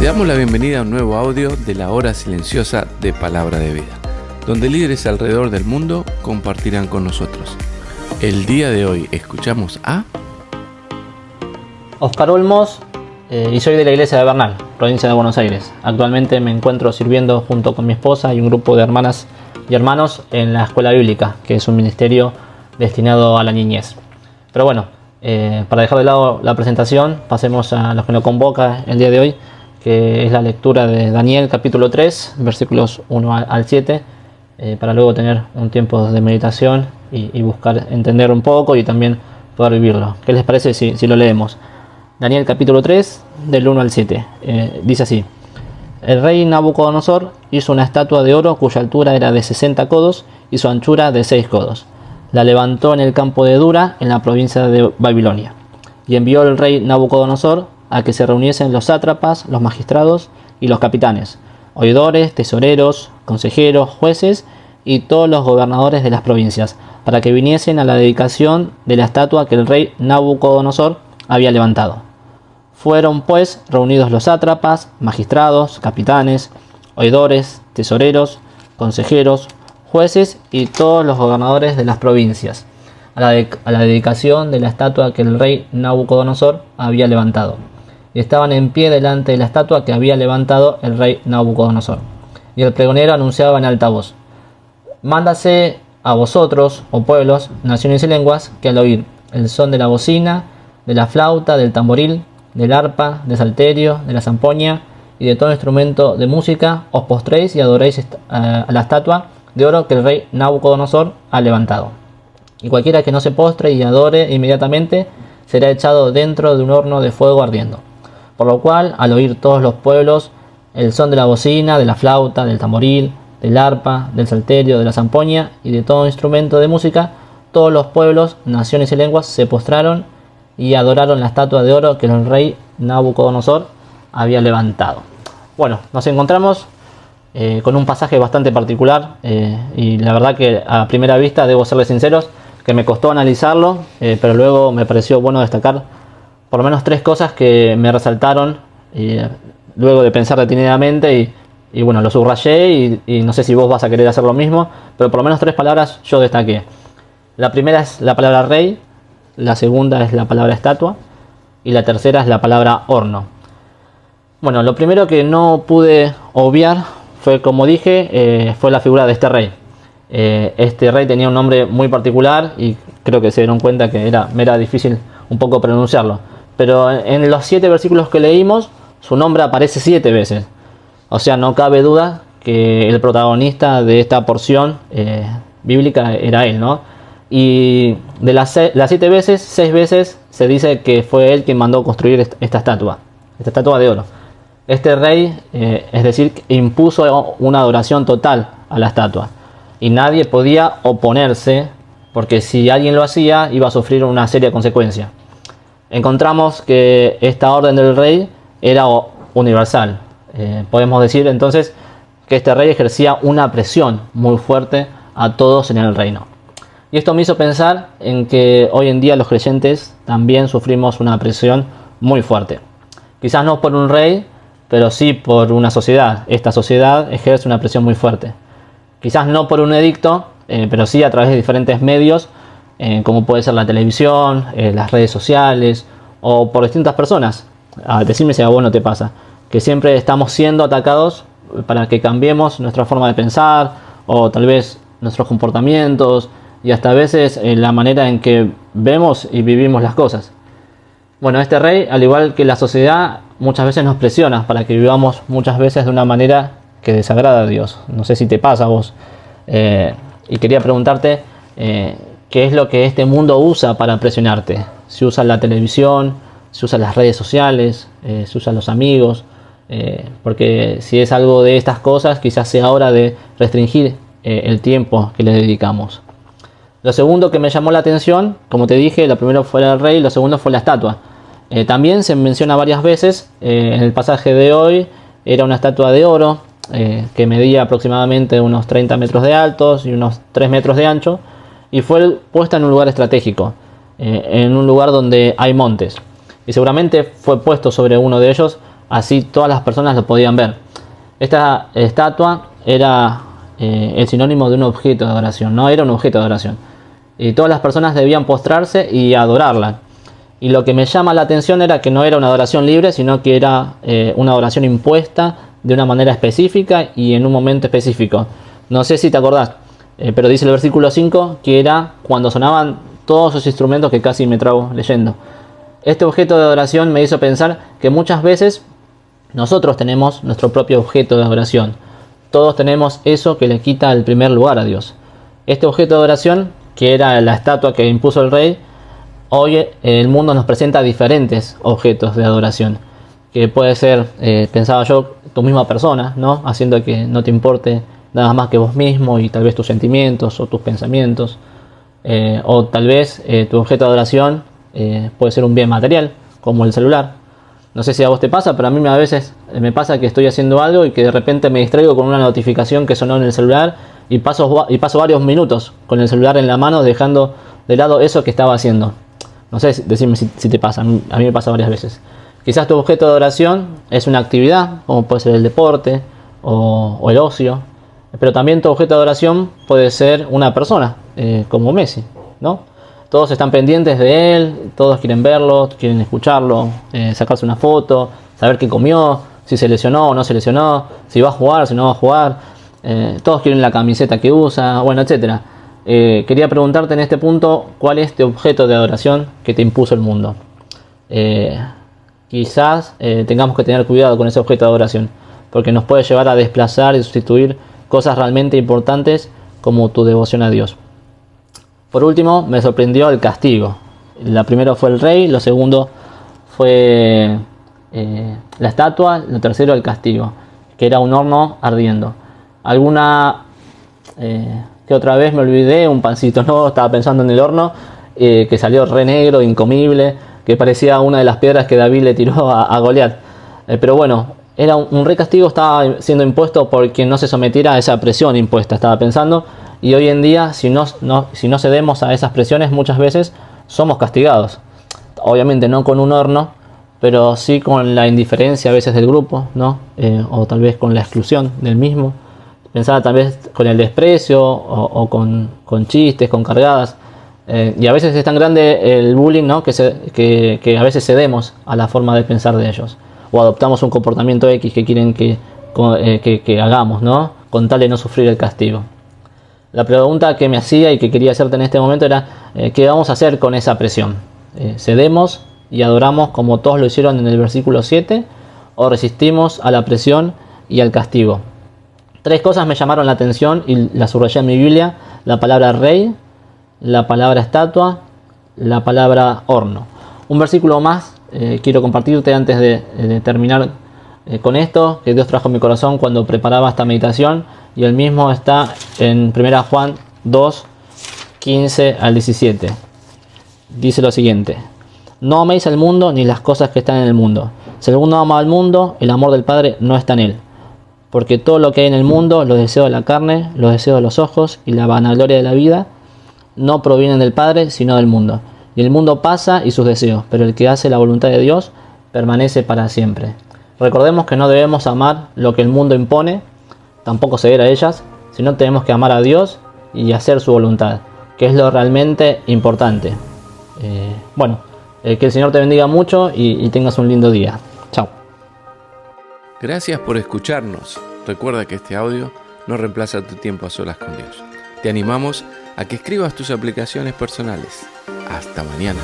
Te damos la bienvenida a un nuevo audio de la hora silenciosa de Palabra de Vida, donde líderes alrededor del mundo compartirán con nosotros. El día de hoy escuchamos a Oscar Olmos y soy de la iglesia de Bernal, provincia de Buenos Aires. Actualmente me encuentro sirviendo junto con mi esposa y un grupo de hermanas y hermanos en la escuela bíblica, que es un ministerio destinado a la niñez. Pero bueno, para dejar de lado la presentación, pasemos a lo que nos convoca el día de hoy, que es la lectura de Daniel capítulo 3, versículos 1 al 7, para luego tener un tiempo de meditación y buscar entender un poco y también poder vivirlo. ¿Qué les parece si lo leemos? Daniel capítulo 3, del 1 al 7, dice así: El rey Nabucodonosor hizo una estatua de oro cuya altura era de 60 codos y su anchura de 6 codos. La levantó en el campo de Dura, en la provincia de Babilonia. Y envió el rey Nabucodonosor a que se reuniesen los sátrapas, los magistrados y los capitanes, oidores, tesoreros, consejeros, jueces y todos los gobernadores de las provincias, para que viniesen a la dedicación de la estatua que el rey Nabucodonosor había levantado. Fueron pues reunidos los sátrapas, magistrados, capitanes, oidores, tesoreros, consejeros, jueces y todos los gobernadores de las provincias, a la dedicación de la estatua que el rey Nabucodonosor había levantado. Y estaban en pie delante de la estatua que había levantado el rey Nabucodonosor. Y el pregonero anunciaba en alta voz: Mándase a vosotros, oh pueblos, naciones y lenguas, que al oír el son de la bocina, de la flauta, del tamboril, del arpa, del salterio, de la zampoña y de todo instrumento de música, os postréis y adoréis a la estatua de oro que el rey Nabucodonosor ha levantado. Y cualquiera que no se postre y adore inmediatamente será echado dentro de un horno de fuego ardiendo. Por lo cual, al oír todos los pueblos el son de la bocina, de la flauta, del tamboril, del arpa, del salterio, de la zampoña y de todo instrumento de música, todos los pueblos, naciones y lenguas se postraron y adoraron la estatua de oro que el rey Nabucodonosor había levantado. Bueno, nos encontramos con un pasaje bastante particular y la verdad que a primera vista, debo serles sinceros, que me costó analizarlo, pero luego me pareció bueno destacar por lo menos 3 cosas que me resaltaron luego de pensar detenidamente y bueno, lo subrayé y no sé si vos vas a querer hacer lo mismo, pero por lo menos 3 palabras yo destaqué. La primera es la palabra rey, la segunda es la palabra estatua y la tercera es la palabra horno. Bueno, lo primero que no pude obviar fue, como dije, fue la figura de este rey. Este rey tenía un nombre muy particular y creo que se dieron cuenta que me era difícil un poco pronunciarlo. Pero en los 7 versículos que leímos, su nombre aparece 7 veces. O sea, no cabe duda que el protagonista de esta porción bíblica era él, ¿no? Y de las 7 veces, 6 veces se dice que fue él quien mandó construir esta estatua de oro. Este rey, es decir, impuso una adoración total a la estatua. Y nadie podía oponerse, porque si alguien lo hacía, iba a sufrir una seria consecuencia. Encontramos que esta orden del rey era universal. Podemos decir entonces que este rey ejercía una presión muy fuerte a todos en el reino. Y esto me hizo pensar en que hoy en día los creyentes también sufrimos una presión muy fuerte. Quizás no por un rey, pero sí por una sociedad. Esta sociedad ejerce una presión muy fuerte. Quizás no por un edicto, pero sí a través de diferentes medios, como puede ser la televisión, las redes sociales o por distintas personas. Decime si a vos no te pasa, que siempre estamos siendo atacados para que cambiemos nuestra forma de pensar o tal vez nuestros comportamientos y hasta a veces la manera en que vemos y vivimos las cosas. Bueno, este rey, al igual que la sociedad, muchas veces nos presiona para que vivamos muchas veces de una manera que desagrada a Dios. No sé si te pasa a vos. Y quería preguntarte qué es lo que este mundo usa para presionarte. Si usa la televisión, si usa las redes sociales, si usa los amigos. Porque si es algo de estas cosas, quizás sea hora de restringir el tiempo que le dedicamos. Lo segundo que me llamó la atención, como te dije, lo primero fue el rey, lo segundo fue la estatua. También se menciona varias veces, en el pasaje de hoy, era una estatua de oro, que medía aproximadamente unos 30 metros de altos y unos 3 metros de ancho, y fue puesta en un lugar estratégico, en un lugar donde hay montes. Y seguramente fue puesto sobre uno de ellos así todas las personas lo podían ver. Esta estatua era el sinónimo de un objeto de adoración, no era un objeto de adoración. Y todas las personas debían postrarse y adorarla. Y lo que me llama la atención era que no era una adoración libre, sino que era una adoración impuesta de una manera específica y en un momento específico. No sé si te acordás, pero dice el versículo 5 que era cuando sonaban todos esos instrumentos, que casi me trago leyendo. Este objeto de adoración me hizo pensar que muchas veces nosotros tenemos nuestro propio objeto de adoración. Todos tenemos eso que le quita el primer lugar a Dios. Este objeto de adoración, que era la estatua que impuso el rey, hoy el mundo nos presenta diferentes objetos de adoración. Que puede ser, pensaba yo, tu misma persona, ¿no? Haciendo que no te importe nada más que vos mismo y tal vez tus sentimientos o tus pensamientos. O tal vez tu objeto de adoración puede ser un bien material, como el celular. No sé si a vos te pasa, pero a mí a veces me pasa que estoy haciendo algo y que de repente me distraigo con una notificación que sonó en el celular y paso varios minutos con el celular en la mano, dejando de lado eso que estaba haciendo. No sé, decime si te pasa, a mí me pasa varias veces. Quizás tu objeto de adoración es una actividad, como puede ser el deporte o el ocio, pero también tu objeto de adoración puede ser una persona, como Messi, ¿no? Todos están pendientes de él, todos quieren verlo, quieren escucharlo, sacarse una foto, saber qué comió, si se lesionó o no se lesionó, si va a jugar, si no va a jugar. Todos quieren la camiseta que usa, bueno, etc. Quería preguntarte en este punto, ¿cuál es tu objeto de adoración que te impuso el mundo? Quizás tengamos que tener cuidado con ese objeto de adoración, porque nos puede llevar a desplazar y sustituir cosas realmente importantes como tu devoción a Dios. Por último, me sorprendió el castigo. La primero fue el rey, lo segundo fue la estatua, lo tercero el castigo, que era un horno ardiendo. Que otra vez me olvidé, un pancito, no, estaba pensando en el horno, que salió re negro, incomible, que parecía una de las piedras que David le tiró a Goliat. Pero bueno, era un re castigo, estaba siendo impuesto por quien no se sometiera a esa presión impuesta, estaba pensando. Y hoy en día, si no cedemos a esas presiones, muchas veces somos castigados. Obviamente no con un horno, pero sí con la indiferencia a veces del grupo, ¿no? O tal vez con la exclusión del mismo. Pensaba tal vez con el desprecio o con chistes, con cargadas. Y a veces es tan grande el bullying, ¿no? que a veces cedemos a la forma de pensar de ellos. O adoptamos un comportamiento X que quieren que hagamos, ¿no? Con tal de no sufrir el castigo. La pregunta que me hacía y que quería hacerte en este momento era ¿qué vamos a hacer con esa presión? ¿Cedemos y adoramos como todos lo hicieron en el versículo 7? ¿O resistimos a la presión y al castigo? 3 cosas me llamaron la atención y las subrayé en mi Biblia: la palabra rey, la palabra estatua, la palabra horno. Un versículo más quiero compartirte antes de terminar con esto, que Dios trajo en mi corazón cuando preparaba esta meditación, y el mismo está en 1 Juan 2, 15 al 17. Dice lo siguiente: no améis al mundo ni las cosas que están en el mundo. Si alguno ama al mundo, el amor del Padre no está en él. Porque todo lo que hay en el mundo, los deseos de la carne, los deseos de los ojos y la vanagloria de la vida, no provienen del Padre, sino del mundo. Y el mundo pasa y sus deseos, pero el que hace la voluntad de Dios permanece para siempre. Recordemos que no debemos amar lo que el mundo impone, tampoco ceder a ellas, sino tenemos que amar a Dios y hacer su voluntad, que es lo realmente importante. Que el Señor te bendiga mucho y tengas un lindo día. Chao. Gracias por escucharnos. Recuerda que este audio no reemplaza tu tiempo a solas con Dios. Te animamos a que escribas tus aplicaciones personales. Hasta mañana.